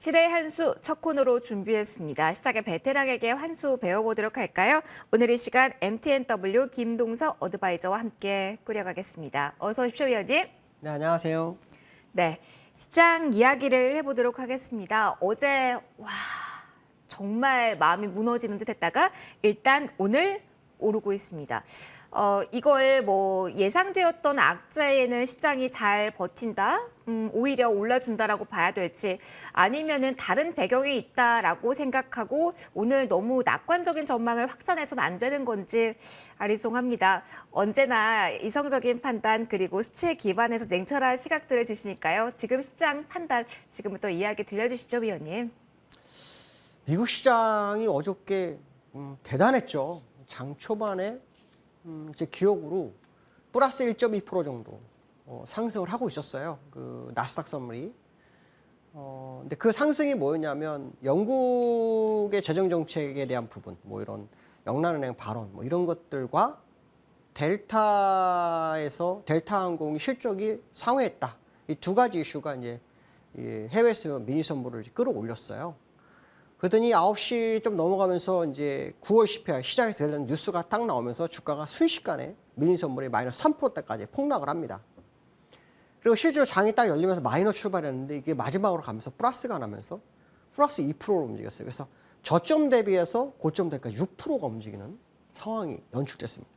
시대의 한 수 첫 코너로 준비했습니다. 시작에 베테랑에게 한 수 배워보도록 할까요? 오늘 이 시간 MTNW 김동석 어드바이저와 함께 꾸려가겠습니다. 어서 오십시오, 위원님. 네, 안녕하세요. 네, 시장 이야기를 해보도록 하겠습니다. 어제 정말 마음이 무너지는 듯 했다가 일단 오늘 오르고 있습니다. 이걸 예상되었던 악재에는 시장이 잘 버틴다? 오히려 올라준다라고 봐야 될지 아니면은 다른 배경이 있다라고 생각하고 오늘 너무 낙관적인 전망을 확산해서는 안 되는 건지 아리송합니다. 언제나 이성적인 판단 그리고 수치에 기반해서 냉철한 시각들을 주시니까요. 지금 시장 판단 지금부터 이야기 들려주시죠, 위원님. 미국 시장이 어저께 대단했죠. 장 초반에 제 기억으로 플러스 1.2% 정도 상승을 하고 있었어요. 그 나스닥 선물이. 근데 그 상승이 뭐였냐면 영국의 재정 정책에 대한 부분, 이런 영란은행 발언, 이런 것들과 델타 항공이 실적이 상회했다. 이 두 가지 이슈가 이제 해외에서 미니 선물을 끌어올렸어요. 그러더니 9시 좀 넘어가면서 이제 9월 CPI 시장에서 되는 뉴스가 딱 나오면서 주가가 순식간에 미니 선물이 마이너스 3%대까지 폭락을 합니다. 그리고 실제로 장이 딱 열리면서 마이너 출발했는데 이게 마지막으로 가면서 플러스가 나면서 플러스 2%로 움직였어요. 그래서 저점 대비해서 고점 대비까지 6%가 움직이는 상황이 연출됐습니다.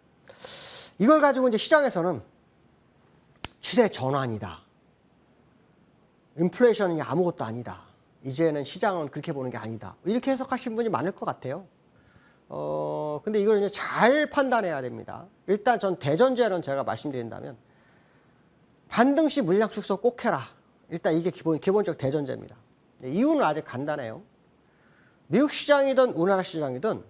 이걸 가지고 이제 시장에서는 추세 전환이다. 인플레이션이 아무것도 아니다. 이제는 시장은 그렇게 보는 게 아니다. 이렇게 해석하신 분이 많을 것 같아요. 근데 이걸 이제 잘 판단해야 됩니다. 일단 전 대전제는 제가 말씀드린다면 반등 시 물량 축소 꼭 해라. 일단 이게 기본적 대전제입니다. 이유는 아직 간단해요. 미국 시장이든 우리나라 시장이든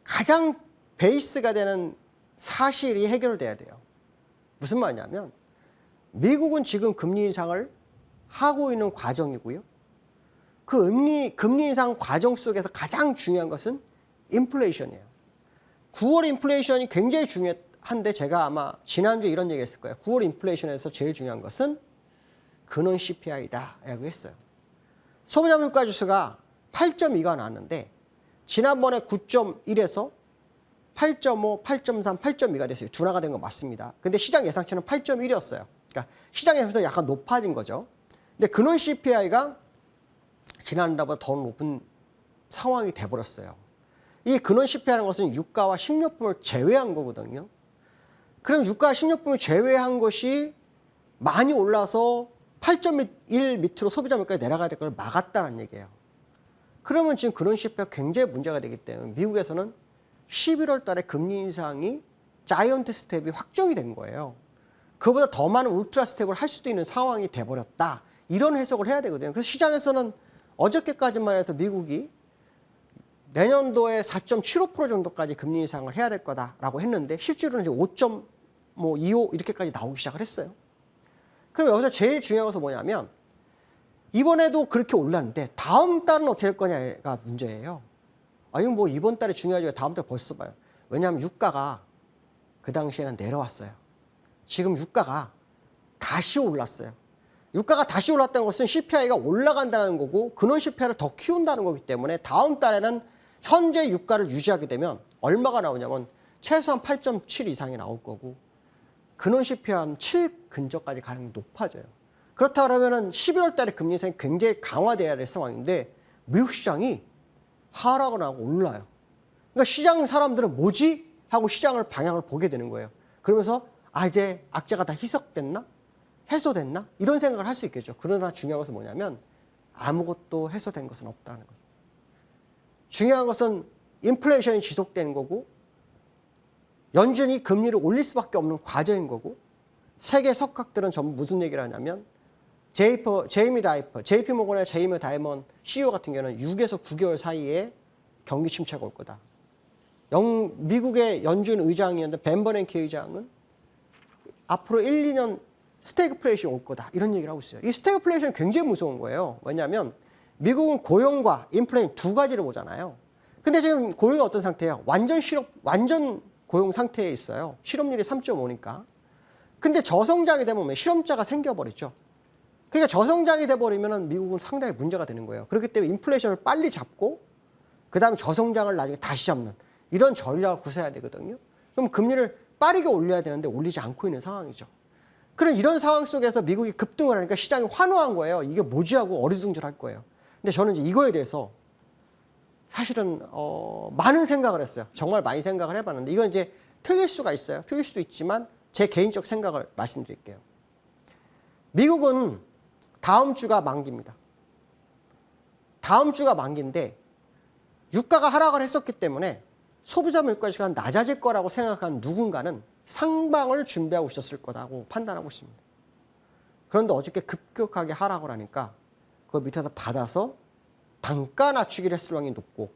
가장 베이스가 되는 사실이 해결돼야 돼요. 무슨 말이냐면 미국은 지금 금리 인상을 하고 있는 과정이고요. 그 금리 인상 과정 속에서 가장 중요한 것은 인플레이션이에요. 9월 인플레이션이 굉장히 중요한데 제가 아마 지난주에 이런 얘기 했을 거예요. 9월 인플레이션에서 제일 중요한 것은 근원 CPI다 라고 했어요. 소비자 물가 지수가 8.2가 나왔는데 지난번에 9.1에서 8.5, 8.3, 8.2가 됐어요. 둔화가 된 건 맞습니다. 근데 시장 예상치는 8.1이었어요. 그러니까 시장 예상치는 약간 높아진 거죠. 근데 근원 CPI가 지난달보다 더 높은 상황이 돼버렸어요. 이 근원 CPI라는 것은 유가와 식료품을 제외한 거거든요. 그럼 유가와 식료품을 제외한 것이 많이 올라서 8.1 밑으로 소비자 물가에 내려가야 될 걸 막았다는 얘기예요. 그러면 지금 근원 CPI가 굉장히 문제가 되기 때문에 미국에서는 11월 달에 금리 인상이 자이언트 스텝이 확정이 된 거예요. 그보다 더 많은 울트라 스텝을 할 수도 있는 상황이 돼버렸다. 이런 해석을 해야 되거든요. 그래서 시장에서는 어저께까지만 해도 미국이 내년도에 4.75% 정도까지 금리 인상을 해야 될 거다라고 했는데 실제로는 이제 5.25 이렇게까지 나오기 시작을 했어요. 그럼 여기서 제일 중요한 것은 뭐냐면 이번에도 그렇게 올랐는데 다음 달은 어떻게 될 거냐가 문제예요. 이건 이번 달에 중요하지 왜 다음 달 벌써 봐요. 왜냐하면 유가가 그 당시에는 내려왔어요. 지금 유가가 다시 올랐어요. 유가가 다시 올랐다는 것은 CPI가 올라간다는 거고 근원 CPI를 더 키운다는 거기 때문에 다음 달에는 현재 유가를 유지하게 되면 얼마가 나오냐면 최소한 8.7 이상이 나올 거고 근원 CPI는 7 근처까지 가능성이 높아져요. 그렇다 그러면 11월 달에 금리 인상이 굉장히 강화돼야 될 상황인데 미국 시장이 하락을 하고 올라요. 그러니까 시장 사람들은 뭐지? 하고 시장을 방향을 보게 되는 거예요. 그러면서 이제 악재가 다 희석됐나? 해소됐나? 이런 생각을 할 수 있겠죠. 그러나 중요한 것은 뭐냐면 아무것도 해소된 것은 없다는 거죠. 중요한 것은 인플레이션이 지속되는 거고 연준이 금리를 올릴 수밖에 없는 과정인 거고 세계 석학들은 전부 무슨 얘기를 하냐면 JP모건의 제이미 다이먼 CEO 같은 경우는 6에서 9개월 사이에 경기 침체가 올 거다. 미국의 연준 의장이었는데 벤 버냉키 의장은 앞으로 1, 2년 스태그플레이션이 올 거다. 이런 얘기를 하고 있어요. 이 스태그플레이션은 굉장히 무서운 거예요. 왜냐하면 미국은 고용과 인플레이션 두 가지를 보잖아요. 근데 지금 고용이 어떤 상태예요? 완전 고용 상태에 있어요. 실업률이 3.5니까. 근데 저성장이 되면 실업자가 생겨버리죠. 그러니까 저성장이 돼버리면 미국은 상당히 문제가 되는 거예요. 그렇기 때문에 인플레이션을 빨리 잡고 그다음에 저성장을 나중에 다시 잡는 이런 전략을 구사해야 되거든요. 그럼 금리를 빠르게 올려야 되는데 올리지 않고 있는 상황이죠. 그런 이런 상황 속에서 미국이 급등을 하니까 시장이 환호한 거예요. 이게 뭐지 하고 어리둥절할 거예요. 근데 저는 이제 이거에 대해서 사실은 많은 생각을 했어요. 정말 많이 생각을 해봤는데 이건 이제 틀릴 수가 있어요. 틀릴 수도 있지만 제 개인적 생각을 말씀드릴게요. 미국은 다음 주가 만기입니다. 다음 주가 만기인데 유가가 하락을 했었기 때문에 소비자 물가지수가 낮아질 거라고 생각한 누군가는 상방을 준비하고 있었을 거라고 판단하고 있습니다. 그런데 어저께 급격하게 하락을 하니까 그걸 밑에서 받아서 단가 낮추기를 했을 확률이 높고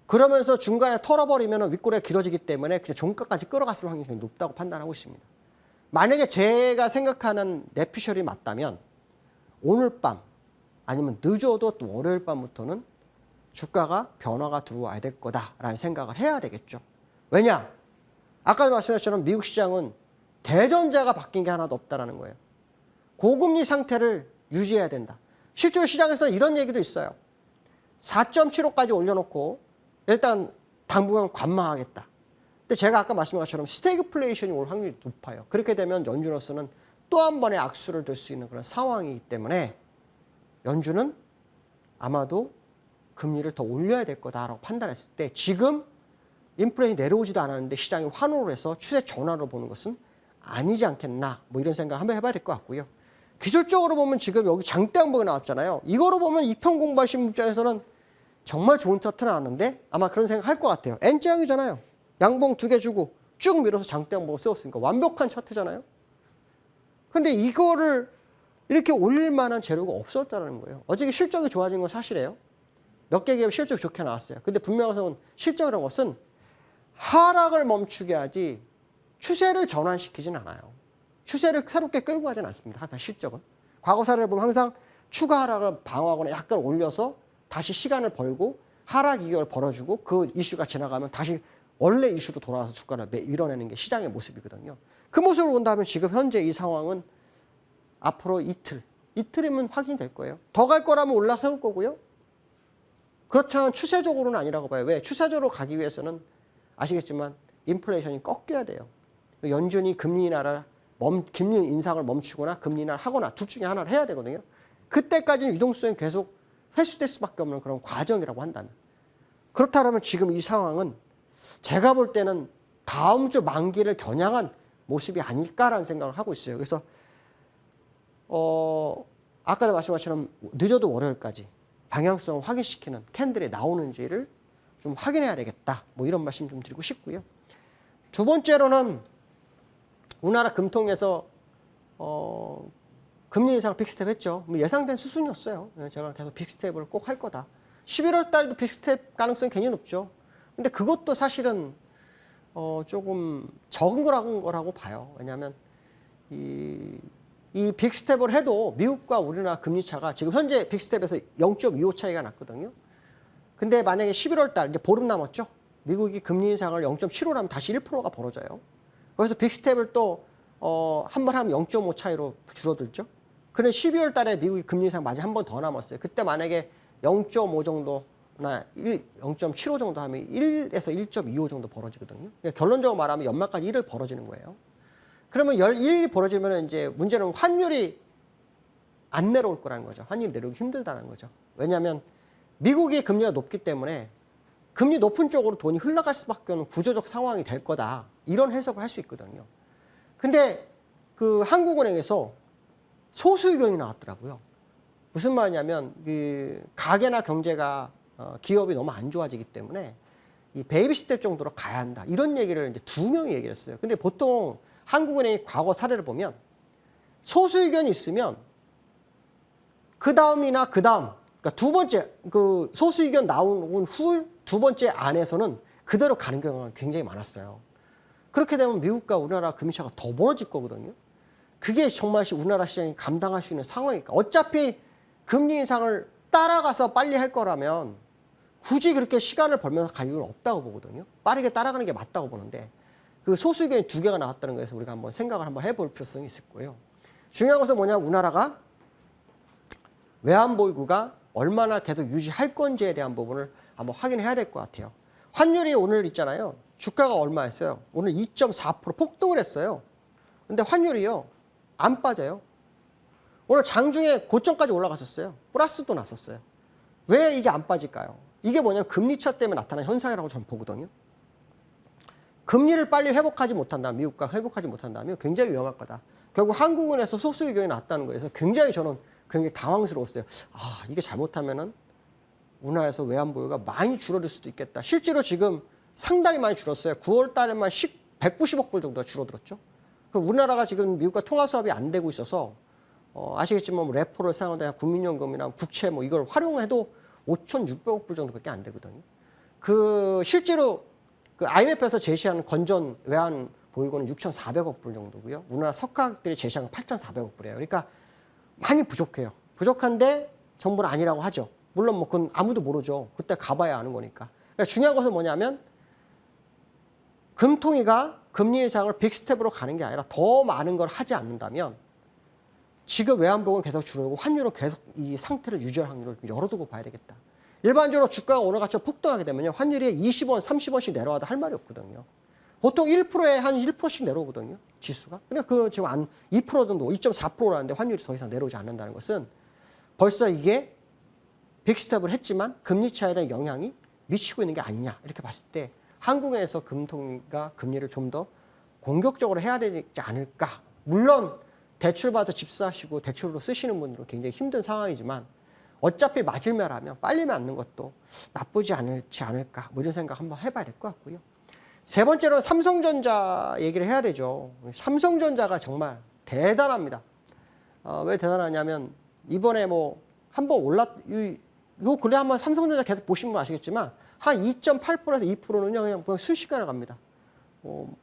그러면서 중간에 털어버리면 윗꼬리가 길어지기 때문에 그냥 종가까지 끌어갔을 확률이 굉장히 높다고 판단하고 있습니다. 만약에 제가 생각하는 내피셜이 맞다면 오늘 밤 아니면 늦어도 또 월요일 밤부터는 주가가 변화가 들어와야 될 거다라는 생각을 해야 되겠죠. 왜냐? 아까 말씀하신 것처럼 미국 시장은 대전제가 바뀐 게 하나도 없다라는 거예요. 고금리 상태를 유지해야 된다. 실제로 시장에서는 이런 얘기도 있어요. 4.75까지 올려놓고 일단 당분간 관망하겠다. 근데 제가 아까 말씀한 것처럼 스태그플레이션이 올 확률이 높아요. 그렇게 되면 연준으로서는 또 한 번의 악수를 들 수 있는 그런 상황이기 때문에 연준은 아마도 금리를 더 올려야 될 거다라고 판단했을 때 지금 인플레이션이 내려오지도 않았는데 시장이 환호를 해서 추세 전환으로 보는 것은 아니지 않겠나 뭐 이런 생각 한번 해봐야 될 것 같고요. 기술적으로 보면 지금 여기 장대 양봉이 나왔잖아요. 이거로 보면 이평 공부하신 입장에서는 정말 좋은 차트 나왔는데 아마 그런 생각 할 것 같아요. N자형이잖아요. 양봉 2개 주고 쭉 밀어서 장대 양봉을 세웠으니까 완벽한 차트잖아요. 근데 이거를 이렇게 올릴 만한 재료가 없었다는 거예요. 어저께 실적이 좋아진 건 사실이에요. 몇 개 기업 실적이 좋게 나왔어요. 근데 분명한 실적이라는 것은 하락을 멈추게 하지 추세를 전환시키진 않아요. 추세를 새롭게 끌고 가진 않습니다. 항상 실적은. 과거 사례를 보면 항상 추가 하락을 방어하거나 약간 올려서 다시 시간을 벌고 하락 이격을 벌어주고 그 이슈가 지나가면 다시 원래 이슈로 돌아와서 주가를 밀어내는 게 시장의 모습이거든요. 그 모습을 본다면 지금 현재 이 상황은 앞으로 이틀이면 확인이 될 거예요. 더 갈 거라면 올라설 거고요. 그렇다면 추세적으로는 아니라고 봐요. 왜? 추세적으로 가기 위해서는 아시겠지만 인플레이션이 꺾여야 돼요. 연준이 금리 인상을 멈추거나 금리 인하를 하거나 둘 중에 하나를 해야 되거든요. 그때까지는 유동성이 계속 회수될 수밖에 없는 그런 과정이라고 한다면. 그렇다면 지금 이 상황은 제가 볼 때는 다음 주 만기를 겨냥한 모습이 아닐까라는 생각을 하고 있어요. 그래서 아까도 말씀하신 것처럼 늦어도 월요일까지 방향성을 확인시키는 캔들이 나오는지를 좀 확인해야 되겠다. 뭐 이런 말씀 좀 드리고 싶고요. 두 번째로는 우리나라 금통에서 금리 인상 빅스텝 했죠. 뭐 예상된 수순이었어요. 제가 계속 빅스텝을 꼭 할 거다. 11월 달도 빅스텝 가능성이 굉장히 높죠. 근데 그것도 사실은 조금 적은 거라고 봐요. 왜냐하면 이 빅스텝을 해도 미국과 우리나라 금리 차가 지금 현재 빅스텝에서 0.25 차이가 났거든요. 근데 만약에 11월 달 이제 보름 남았죠. 미국이 금리 인상을 0.75로 하면 다시 1%가 벌어져요. 그래서 빅스텝을 또 한 번 하면 0.5 차이로 줄어들죠. 그런데 12월 달에 미국이 금리 인상 마저 한 번 더 남았어요. 그때 만약에 0.5 정도나 0.75 정도 하면 1에서 1.25 정도 벌어지거든요. 그러니까 결론적으로 말하면 연말까지 1을 벌어지는 거예요. 그러면 1이 벌어지면 이제 문제는 환율이 안 내려올 거라는 거죠. 환율이 내려오기 힘들다는 거죠. 왜냐하면 미국의 금리가 높기 때문에 금리 높은 쪽으로 돈이 흘러갈 수밖에 없는 구조적 상황이 될 거다. 이런 해석을 할 수 있거든요. 근데 그 한국은행에서 소수 의견이 나왔더라고요. 무슨 말이냐면 그 가계나 경제가 기업이 너무 안 좋아지기 때문에 이 베이비 스텝 정도로 가야 한다. 이런 얘기를 이제 2명이 얘기를 했어요. 근데 보통 한국은행의 과거 사례를 보면 소수 의견이 있으면 그 다음이나 그 다음, 그러니까 두 번째 그 소수 의견 나온 후 두 번째 안에서는 그대로 가는 경우가 굉장히 많았어요. 그렇게 되면 미국과 우리나라 금리차가 더 벌어질 거거든요. 그게 정말 우리나라 시장이 감당할 수 있는 상황이니까. 어차피 금리 인상을 따라가서 빨리 할 거라면 굳이 그렇게 시간을 벌면서 갈 이유는 없다고 보거든요. 빠르게 따라가는 게 맞다고 보는데 그 소수 의견이 2개가 나왔다는 거에서 우리가 한번 생각을 한번 해볼 필요성이 있을 거예요. 중요한 것은 뭐냐면 우리나라가 외환보유고가 얼마나 계속 유지할 건지에 대한 부분을 한번 확인해야 될 것 같아요. 환율이 오늘 있잖아요. 주가가 얼마였어요? 오늘 2.4% 폭등을 했어요. 근데 환율이요, 안 빠져요. 오늘 장중에 고점까지 올라갔었어요. 플러스도 났었어요. 왜 이게 안 빠질까요? 이게 뭐냐면 금리차 때문에 나타난 현상이라고 저는 보거든요. 금리를 빨리 회복하지 못한다면, 미국과 회복하지 못한다면 굉장히 위험할 거다. 결국 한국은행에서 소수 의견이 났다는 거에서 굉장히 저는 굉장히 당황스러웠어요. 아, 이게 잘못하면은 우리나라에서 외환보유가 많이 줄어들 수도 있겠다. 실제로 지금 상당히 많이 줄었어요. 9월 달에만 190억 불 정도가 줄어들었죠. 우리나라가 지금 미국과 통화 수합이 안 되고 있어서 아시겠지만 뭐 레포를 사용하거나 국민연금이나 국채 뭐 이걸 활용해도 5,600억 불 정도밖에 안 되거든요. 실제로 IMF에서 제시하는 건전 외환 보유고는 6,400억 불 정도고요. 우리나라 석학들이 제시한 건 8,400억 불이에요. 그러니까 많이 부족해요. 부족한데 정부는 아니라고 하죠. 물론 뭐 그건 아무도 모르죠. 그때 가봐야 아는 거니까. 그러니까 중요한 것은 뭐냐면 금통위가 금리 인상을 빅스텝으로 가는 게 아니라 더 많은 걸 하지 않는다면 지금 외환보유고는 계속 줄어들고 환율은 계속 이 상태를 유지할 확률을 열어두고 봐야 되겠다. 일반적으로 주가가 오늘같이 폭등하게 되면요, 환율이 20원, 30원씩 내려와도 할 말이 없거든요. 보통 1%에 한 1%씩 내려오거든요, 지수가. 그러니까 지금 2% 정도, 2.4%라는데 환율이 더 이상 내려오지 않는다는 것은 벌써 이게 빅스텝을 했지만 금리 차이에 대한 영향이 미치고 있는 게 아니냐, 이렇게 봤을 때 한국에서 금통위가 금리를 좀 더 공격적으로 해야 되지 않을까. 물론 대출받아서 집 사시고 대출로 쓰시는 분들은 굉장히 힘든 상황이지만 어차피 맞을만하면 빨리 맞는 것도 나쁘지 않을까, 뭐 이런 생각 한번 해봐야 될 것 같고요. 세 번째로는 삼성전자 얘기를 해야 되죠. 삼성전자가 정말 대단합니다. 왜 대단하냐면 이번에 뭐 한번 요 근래 한번 삼성전자 계속 보시면 아시겠지만 한 2.8%에서 2%는요 그냥 순식간에 갑니다.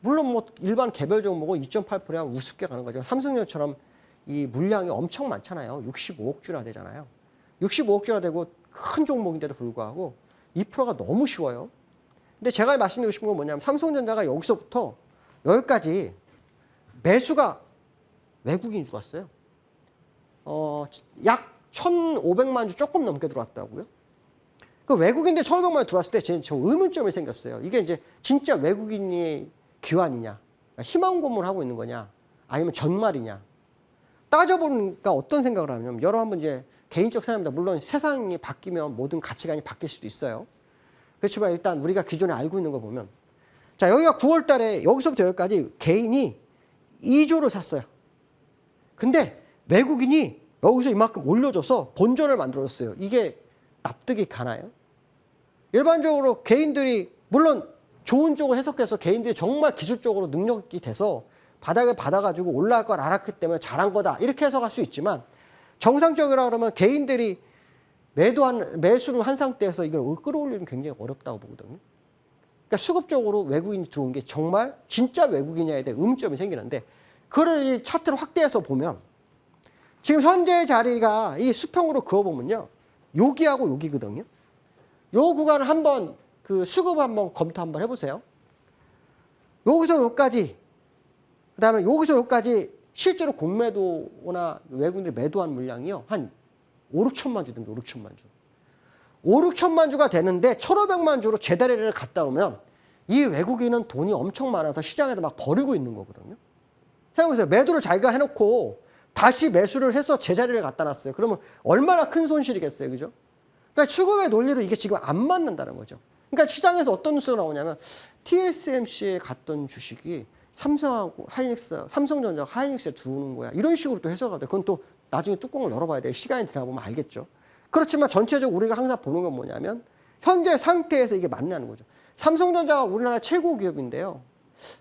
물론 뭐 일반 개별 종목은 2.8%면 우습게 가는 거죠. 삼성전자처럼 이 물량이 엄청 많잖아요. 65억 주나 되잖아요. 65억 주나 되고 큰 종목인데도 불구하고 2%가 너무 쉬워요. 근데 제가 말씀드리고 싶은 건 뭐냐면 삼성전자가 여기서부터 여기까지 매수가 외국인이 들어왔어요. 약 1,500만 주 조금 넘게 들어왔다고요. 그 외국인들 1,500만 주 들어왔을 때 저 의문점이 생겼어요. 이게 이제 진짜 외국인이 기환이냐, 희망 고문을 하고 있는 거냐, 아니면 전말이냐. 따져보니까 어떤 생각을 하냐면 여러 한번 이제 개인적 생각입니다. 물론 세상이 바뀌면 모든 가치관이 바뀔 수도 있어요. 그렇지만 일단 우리가 기존에 알고 있는 거 보면, 자, 여기가 9월 달에 여기서부터 여기까지 개인이 2조를 샀어요. 근데 외국인이 여기서 이만큼 올려줘서 본전을 만들어줬어요. 이게 납득이 가나요? 일반적으로 개인들이, 물론 좋은 쪽을 해석해서 개인들이 정말 기술적으로 능력이 돼서 바닥을 받아가지고 올라갈 걸 알았기 때문에 잘한 거다, 이렇게 해석할 수 있지만, 정상적이라 그러면 개인들이 매수를 한 상태에서 이걸 끌어올리는 굉장히 어렵다고 보거든요. 그러니까 수급적으로 외국인이 들어온 게 정말 진짜 외국인이냐에 대해 의문점이 생기는데, 그걸 이 차트를 확대해서 보면 지금 현재 자리가 이 수평으로 그어보면요, 여기하고 여기거든요. 요 구간을 한번 수급 한번 검토 한번 해보세요. 여기서 여기까지, 그 다음에 여기서 여기까지 실제로 공매도나 외국인들이 매도한 물량이요, 한 5, 6천만 주 됩니다. 5, 6천만 주. 5, 6천만 주가 되는데 1,500만 주로 제자리를 갖다 놓으면 이 외국인은 돈이 엄청 많아서 시장에다 막 버리고 있는 거거든요. 생각해보세요. 매도를 자기가 해놓고 다시 매수를 해서 제자리를 갖다 놨어요. 그러면 얼마나 큰 손실이겠어요. 그죠? 그러니까 수급의 논리로 이게 지금 안 맞는다는 거죠. 그러니까 시장에서 어떤 뉴스가 나오냐면 TSMC에 갔던 주식이 삼성전자하고 하이닉스에 들어오는 거야, 이런 식으로 또 해석하대. 그건 또 나중에 뚜껑을 열어봐야 돼요. 시간이 지나보면 알겠죠. 그렇지만 전체적으로 우리가 항상 보는 건 뭐냐면 현재 상태에서 이게 맞냐는 거죠. 삼성전자가 우리나라 최고 기업인데요,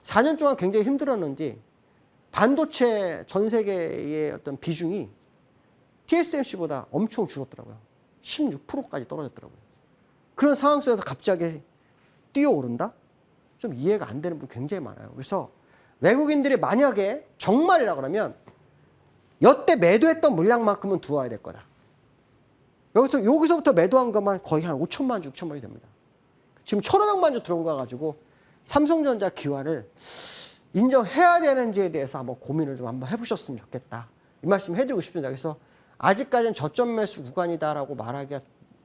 4년 동안 굉장히 힘들었는지 반도체 전 세계의 어떤 비중이 TSMC보다 엄청 줄었더라고요. 16%까지 떨어졌더라고요. 그런 상황 속에서 갑자기 뛰어오른다? 좀 이해가 안 되는 분 굉장히 많아요. 그래서 외국인들이 만약에 정말이라 그러면 여태 매도했던 물량만큼은 두어야 될 거다. 여기서부터 매도한 것만 거의 한 5천만 주, 6천만 주 됩니다. 지금 1,500만 주 들어온 거 가지고 삼성전자 기환을 인정해야 되는지에 대해서 한번 고민을 좀 한번 해보셨으면 좋겠다, 이 말씀 해드리고 싶습니다. 그래서 아직까지는 저점 매수 구간이다라고 말하기가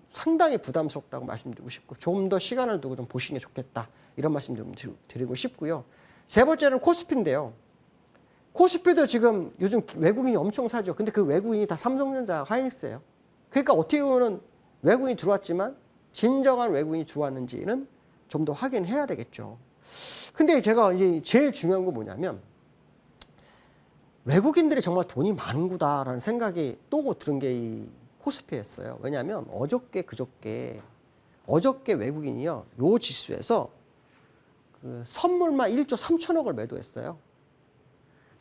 상당히 부담스럽다고 말씀드리고 싶고 조금 더 시간을 두고 좀 보시는 게 좋겠다. 이런 말씀 좀 드리고 싶고요. 세 번째는 코스피인데요. 코스피도 지금 요즘 외국인이 엄청 사죠. 근데 그 외국인이 다 삼성전자, 하이닉스예요. 그러니까 어떻게 보면 외국인이 들어왔지만 진정한 외국인이 들어왔는지는 좀 더 확인해야 되겠죠. 근데 제가 이제 제일 중요한 건 뭐냐면 외국인들이 정말 돈이 많은구나라는 생각이 또 들은 게 이 코스피였어요. 왜냐하면 그저께 외국인이요. 요 지수에서 그 선물만 1조 3천억을 매도했어요.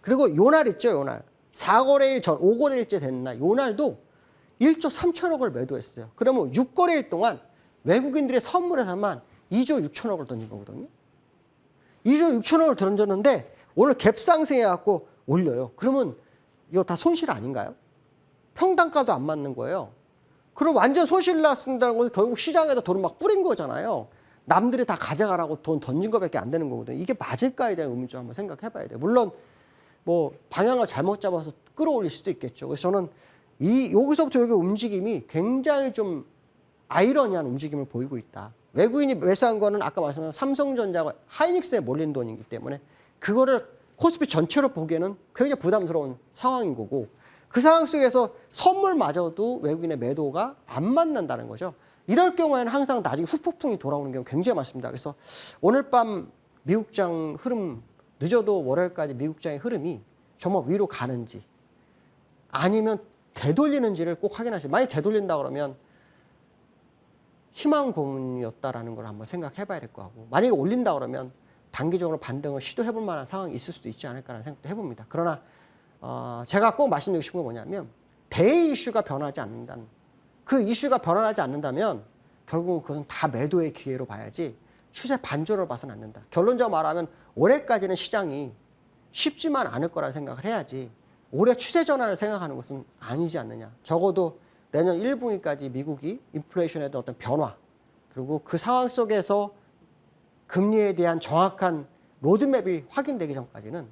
그리고 요날 있죠, 요날. 4거래일 전, 5거래일째 된 날, 요날도 1조 3천억을 매도했어요. 그러면 6거래일 동안 외국인들의 선물에서만 2조 6천억을 던진 거거든요. 2조 6천억을 던졌는데 오늘 갭 상승해갖고 올려요. 그러면 이거 다 손실 아닌가요? 평단가도 안 맞는 거예요. 그럼 완전 손실 났습니다는 건 결국 시장에다 돈을 막 뿌린 거잖아요. 남들이 다 가져가라고 돈 던진 거밖에 안 되는 거거든요. 이게 맞을까에 대한 의미 좀 한번 생각해 봐야 돼요. 물론 뭐 방향을 잘못 잡아서 끌어올릴 수도 있겠죠. 그래서 저는 여기서부터 여기 움직임이 굉장히 좀 아이러니한 움직임을 보이고 있다. 외국인이 매수한 거는 아까 말씀드린 삼성전자가 하이닉스에 몰린 돈이기 때문에 그거를 코스피 전체로 보기에는 굉장히 부담스러운 상황인 거고 그 상황 속에서 선물마저도 외국인의 매도가 안 맞는다는 거죠. 이럴 경우에는 항상 나중에 후폭풍이 돌아오는 경우 굉장히 많습니다. 그래서 오늘 밤 미국장 흐름 늦어도 월요일까지 미국장의 흐름이 정말 위로 가는지 아니면 되돌리는지를 꼭 확인하시죠. 만약 되돌린다 그러면 희망 고문이었다라는 걸 한번 생각해 봐야 될 거 같고 만약에 올린다 그러면 단기적으로 반등을 시도해 볼 만한 상황이 있을 수도 있지 않을까라는 생각도 해봅니다. 그러나 제가 꼭 말씀드리고 싶은 건 뭐냐면 대의 이슈가 변하지 않는다는 그 이슈가 변화하지 않는다면 결국 그것은 다 매도의 기회로 봐야지 추세 반전을 봐서는 안 된다. 결론적으로 말하면 올해까지는 시장이 쉽지만 않을 거라 생각을 해야지 올해 추세 전환을 생각하는 것은 아니지 않느냐. 적어도 내년 1분기까지 미국이 인플레이션에 대한 어떤 변화 그리고 그 상황 속에서 금리에 대한 정확한 로드맵이 확인되기 전까지는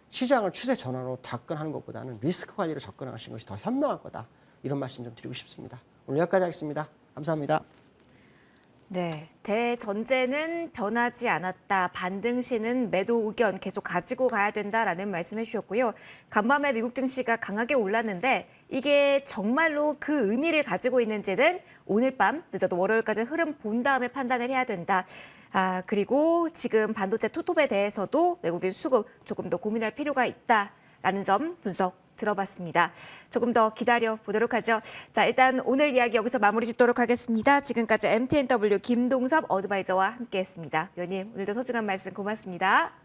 시장을 추세 전환으로 접근하는 것보다는 리스크 관리로 접근하시는 것이 더 현명할 거다. 이런 말씀 좀 드리고 싶습니다. 오늘 여기까지 하겠습니다. 감사합니다. 네, 대전제는 변하지 않았다. 반등시는 매도 의견 계속 가지고 가야 된다라는 말씀해 주셨고요. 간밤에 미국 증시가 강하게 올랐는데 이게 정말로 그 의미를 가지고 있는지는 오늘 밤 늦어도 월요일까지 흐름 본 다음에 판단을 해야 된다. 그리고 지금 반도체 투톱에 대해서도 외국인 수급 조금 더 고민할 필요가 있다라는 점 분석 들어봤습니다. 조금 더 기다려 보도록 하죠. 자, 일단 오늘 이야기 여기서 마무리 짓도록 하겠습니다. 지금까지 MTNW 김동섭 어드바이저와 함께했습니다. 위원님, 오늘도 소중한 말씀 고맙습니다.